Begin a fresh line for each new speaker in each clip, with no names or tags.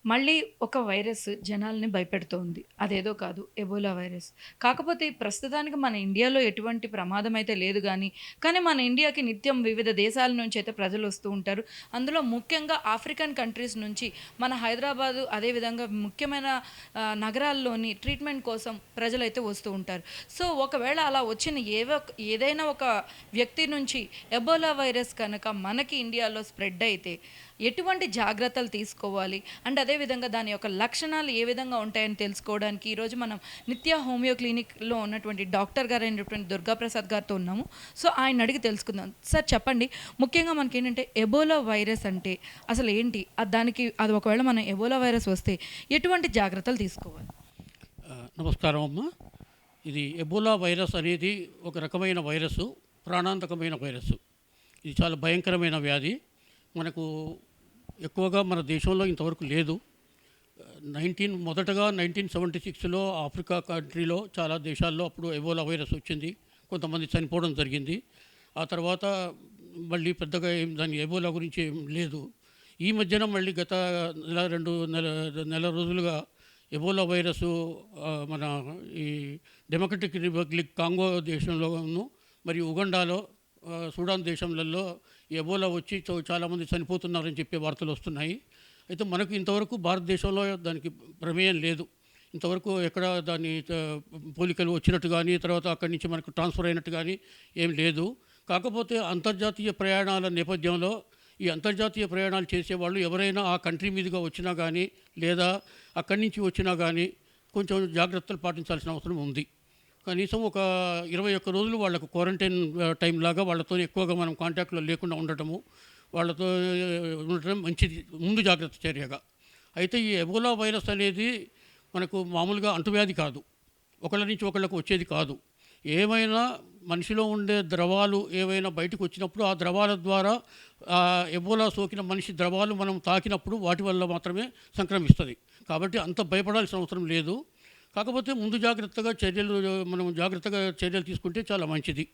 మళ్ళీ ఒక వైరస్ జనాల్ని భయపెడుతోంది. అదేదో కాదు ఎబోలా వైరస్. కాకపోతే ప్రస్తుతానికి మన ఇండియాలో ఎటువంటి ప్రమాదం అయితే లేదు గానీ, కానీ మన ఇండియాకి నిత్యం వివిధ దేశాల నుంచయితే ప్రజలొస్తూ ఉంటారు. అందులో ముఖ్యంగా ఆఫ్రికన్ కంట్రీస్ నుంచి మన హైదరాబాదు అదేవిధంగా ముఖ్యమైన నగరాల్లోని ట్రీట్మెంట్ కోసం ప్రజలైతే వస్తూ ఉంటారు. సో, ఒకవేళ అలా వచ్చిన ఏదైనా ఒక వ్యక్తి నుంచి ఎబోలా వైరస్ కనుక మనకి ఇండియాలో స్ప్రెడ్ అయితే ఎటువంటి జాగ్రత్తలు తీసుకోవాలి? అండ్ అదేవిధంగా దాని యొక్క లక్షణాలు ఏ విధంగా ఉంటాయని తెలుసుకోవడానికి ఈరోజు మనం నిత్య హోమియో క్లినిక్‌లో ఉన్నటువంటి డాక్టర్ గారైనటువంటి దుర్గాప్రసాద్ గారితో ఉన్నాము. సో, ఆయన్ని అడిగి తెలుసుకుందాం. సార్ చెప్పండి. ముఖ్యంగా మనకేంటంటే ఎబోలా వైరస్ అంటే అసలు ఏంటి? దానికి అది ఒకవేళ మనం ఎబోలా వైరస్ వస్తే ఎటువంటి జాగ్రత్తలు తీసుకోవాలి?
నమస్కారం అమ్మ. ఇది ఎబోలా వైరస్ అనేది ఒక రకమైన వైరసు, ప్రాణాంతకమైన వైరస్సు. ఇది చాలా భయంకరమైన వ్యాధి. మనకు ఎక్కువగా మన దేశంలో ఇంతవరకు లేదు. మొదటగా 1976లో ఆఫ్రికా కంట్రీలో చాలా దేశాల్లో అప్పుడు ఎబోలా వైరస్ వచ్చింది. కొంతమంది చనిపోవడం జరిగింది. ఆ తర్వాత మళ్ళీ పెద్దగా దాని ఎబోలా గురించి ఏం లేదు. ఈ మధ్యన మళ్ళీ గత నెల రోజులుగా ఎబోలా వైరసు మన ఈ డెమోక్రటిక్ రిపబ్లిక్ కాంగో దేశంలోను మరియు ఉగండాలో, సూడాన్ దేశంలలో ఎబోలా వచ్చి చాలామంది చనిపోతున్నారని చెప్పే వార్తలు వస్తున్నాయి. అయితే మనకు ఇంతవరకు భారతదేశంలో దానికి ప్రమేయం లేదు. ఇంతవరకు ఎక్కడ దాని పోలికలు వచ్చినట్టు కానీ, తర్వాత అక్కడి నుంచి మనకు ట్రాన్స్ఫర్ అయినట్టు కానీ ఏం లేదు. కాకపోతే అంతర్జాతీయ ప్రయాణాల నేపథ్యంలో ఈ అంతర్జాతీయ ప్రయాణాలు చేసేవాళ్ళు ఎవరైనా ఆ కంట్రీ మీదుగా వచ్చినా కానీ, లేదా అక్కడి నుంచి వచ్చినా కానీ కొంచెం జాగ్రత్తలు పాటించాల్సిన అవసరం ఉంది. కనీసం ఒక 21 రోజులు వాళ్ళకు క్వారంటైన్ టైం లాగా వాళ్ళతో ఎక్కువగా మనం కాంటాక్ట్లో లేకుండా ఉండటము, వాళ్ళతో ఉండటం మంచిది ముందు జాగ్రత్త చర్యగా. అయితే ఈ ఎబోలా వైరస్ అనేది మనకు మామూలుగా అంటువ్యాధి కాదు, ఒకళ్ళ నుంచి ఒకళ్ళకు వచ్చేది కాదు. ఏమైనా మనిషిలో ఉండే ద్రవాలు ఏవైనా బయటకు వచ్చినప్పుడు ఆ ద్రవాల ద్వారా ఎబోలా సోకిన మనిషి ద్రవాలు మనం తాకినప్పుడు వాటి వల్ల మాత్రమే సంక్రమిస్తుంది. కాబట్టి అంత భయపడాల్సిన అవసరం లేదు. కాకపోతే ముందు మనం జాగ్రత్తగా చర్యలు తీసుకుంటే చాలా మంచిది.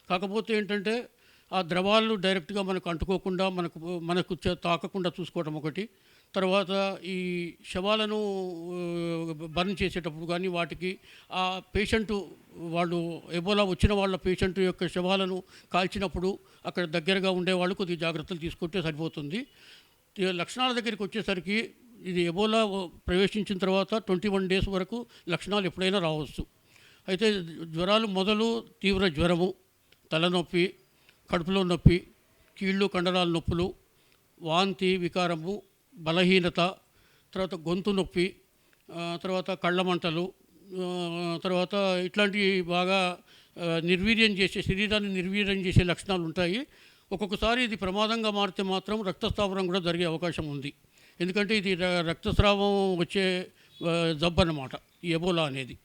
కాకపోతే ఏంటంటే ఆ ద్రవాలు డైరెక్ట్గా మనకు అంటుకోకుండా మనకు తాకకుండా చూసుకోవడం ఒకటి. తర్వాత ఈ శవాలను బర్న్ చేసేటప్పుడు కానీ వాటికి ఆ పేషెంటు వాళ్ళు ఎబోలా వచ్చిన వాళ్ళ పేషెంట్ యొక్క శవాలను కాల్చినప్పుడు అక్కడ దగ్గరగా ఉండేవాళ్ళు కొద్దిగా జాగ్రత్తలు తీసుకుంటే సరిపోతుంది. లక్షణాల దగ్గరికి వచ్చేసరికి ఇది ఎబోలా ప్రవేశించిన తర్వాత 21 డేస్ వరకు లక్షణాలు ఎప్పుడైనా రావచ్చు. అయితే జ్వరాలు మొదలు తీవ్ర జ్వరము, తలనొప్పి, కడుపులో నొప్పి, కీళ్ళు కండరాల నొప్పులు, వాంతి వికారము, బలహీనత, తర్వాత గొంతు నొప్పి, తర్వాత కళ్ళ మంటలు, తర్వాత ఇట్లాంటివి బాగా శరీరాన్ని నిర్వీర్యం చేసే లక్షణాలు ఉంటాయి. ఒక్కొక్కసారి ఇది ప్రమాదంగా మారితే మాత్రం రక్తస్రావం కూడా జరిగే అవకాశం ఉంది. ఎందుకంటే ఇది రక్తస్రావం వచ్చే జబ్బు అన్నమాట ఈ ఎబోలా అనేది.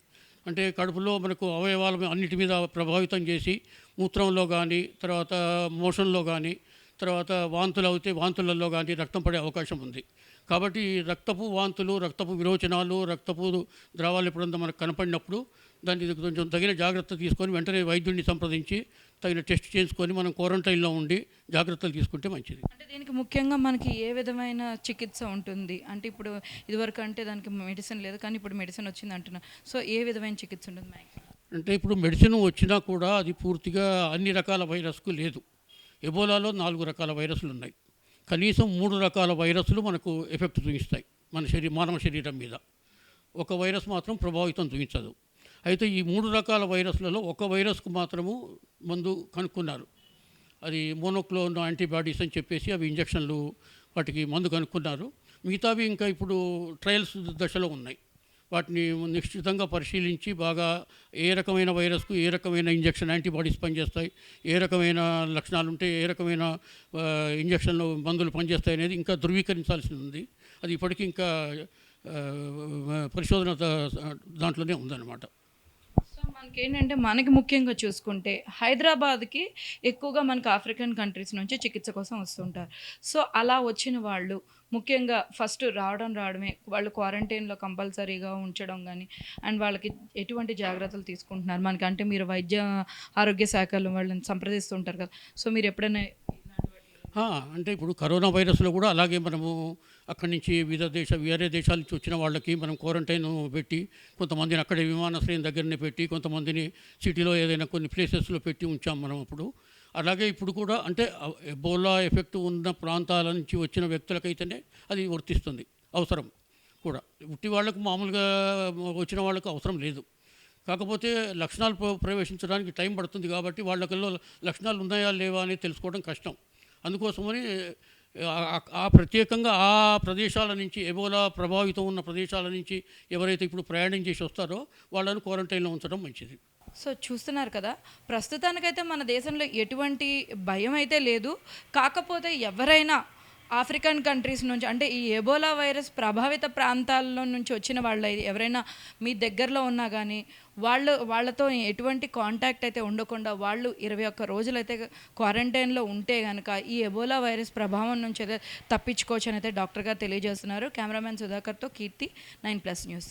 అంటే కడుపులో మనకు అవయవాల అన్నిటి మీద ప్రభావితం చేసి మూత్రంలో కానీ, తర్వాత మోషన్లో కానీ, తర్వాత వాంతులు అయితే వాంతులలో కానీ రక్తం పడే అవకాశం ఉంది. కాబట్టి రక్తపు వాంతులు, రక్తపు విరోచనాలు, రక్తపు ద్రవాలు ఎప్పుడంతా మనకు కనపడినప్పుడు దాన్ని కొంచెం తగిన జాగ్రత్త తీసుకొని వెంటనే వైద్యుడిని సంప్రదించి తగిన టెస్ట్ చేసుకొని మనం క్వారంటైన్లో ఉండి జాగ్రత్తలు తీసుకుంటే మంచిది.
అంటే దీనికి ముఖ్యంగా మనకి ఏ విధమైన చికిత్స ఉంటుంది? అంటే ఇప్పుడు ఇదివరకు అంటే దానికి మెడిసిన్ లేదు, కానీ ఇప్పుడు మెడిసిన్ వచ్చింది అంటున్నారు. సో, ఏ విధమైన చికిత్స ఉంటుంది మ్యాక్సిమం?
అంటే ఇప్పుడు మెడిసిన్ వచ్చినా కూడా అది పూర్తిగా అన్ని రకాల వైరస్కు లేదు. ఎబోలాలో 4 రకాల వైరస్లు ఉన్నాయి. కనీసం 3 రకాల వైరస్లు మనకు ఎఫెక్ట్ చూపిస్తాయి మానవ శరీరం మీద. ఒక వైరస్ మాత్రం ప్రభావితం చూపించదు. అయితే ఈ 3 రకాల వైరస్లలో ఒక వైరస్కు మాత్రము మందు కనుక్కున్నారు. అది మోనోక్లోనల్ యాంటీబాడీస్ అని చెప్పేసి అవి ఇంజక్షన్లు వాటికి మందు కనుక్కున్నారు. మిగతావి ఇంకా ఇప్పుడు ట్రయల్స్ దశలో ఉన్నాయి. వాటిని నిశ్చితంగా పరిశీలించి బాగా ఏ రకమైన వైరస్కు ఏ రకమైన ఇంజక్షన్ యాంటీబాడీస్ పనిచేస్తాయి, ఏ రకమైన లక్షణాలు ఉంటే ఏ రకమైన ఇంజక్షన్లు మందులు పనిచేస్తాయి అనేది ఇంకా ధృవీకరించాల్సి ఉంది. అది ఇప్పటికీ ఇంకా పరిశోధన దాంట్లోనే ఉందన్నమాట.
మనకేంటంటే మనకి ముఖ్యంగా చూసుకుంటే హైదరాబాద్‌కి ఎక్కువగా మనకు ఆఫ్రికన్ కంట్రీస్ నుంచి చికిత్స కోసం వస్తుంటారు. సో, అలా వచ్చిన వాళ్ళు ముఖ్యంగా ఫస్ట్ రావడమే వాళ్ళు క్వారంటైన్‌లో కంపల్సరీగా ఉంచడం గానీ, అండ్ వాళ్ళకి ఎటువంటి జాగ్రత్తలు తీసుకుంటున్నారు? మనకంటే మీరు ఆరోగ్య శాఖలో వాళ్ళని సంప్రదిస్తుంటారు కదా! సో, మీరెప్పుడైనా
అంటే ఇప్పుడు కరోనా వైరస్లో కూడా అలాగే మనము అక్కడి నుంచి వేరే దేశాల నుంచి వచ్చిన వాళ్ళకి మనం క్వారంటైన్ పెట్టి కొంతమందిని అక్కడే విమానాశ్రయం దగ్గరనే పెట్టి కొంతమందిని సిటీలో ఏదైనా కొన్ని ప్లేసెస్లో పెట్టి ఉంచాం మనం అప్పుడు. అలాగే ఇప్పుడు కూడా అంటే ఎబోలా ఎఫెక్ట్ ఉన్న ప్రాంతాల నుంచి వచ్చిన వ్యక్తులకైతేనే అది వర్తిస్తుంది, అవసరం కూడా. ఉట్టి వాళ్ళకు మామూలుగా వచ్చిన వాళ్ళకు అవసరం లేదు. కాకపోతే లక్షణాలు ప్రవేశించడానికి టైం పడుతుంది కాబట్టి వాళ్ళకల్లో లక్షణాలు ఉన్నాయా లేవా అనేది తెలుసుకోవడం కష్టం. అందుకోసమని ప్రత్యేకంగా ఆ ప్రదేశాల నుంచి ఎబోలా ప్రభావితం ఉన్న ప్రదేశాల నుంచి ఎవరైతే ఇప్పుడు ప్రయాణం చేసి వస్తారో వాళ్ళను క్వారంటైన్లో ఉంచడం మంచిది.
సో చూస్తున్నారు కదా, ప్రస్తుతానికైతే మన దేశంలో ఎటువంటి భయం అయితే లేదు. కాకపోతే ఎవరైనా ఆఫ్రికన్ కంట్రీస్ నుంచి అంటే ఈ ఎబోలా వైరస్ ప్రభావిత ప్రాంతాల్లో నుంచి వచ్చిన వాళ్ళు ఎవరైనా మీ దగ్గరలో ఉన్నా కానీ వాళ్ళతో ఎటువంటి కాంటాక్ట్ అయితే ఉండకుండా వాళ్ళు 21 రోజులైతే క్వారంటైన్లో ఉంటే కనుక ఈ ఎబోలా వైరస్ ప్రభావం నుంచి అయితే తప్పించుకోవచ్చు అని అయితే డాక్టర్ గారు తెలియజేస్తున్నారు. కెమెరామెన్ సుధాకర్తో కీర్తి, 9+ న్యూస్.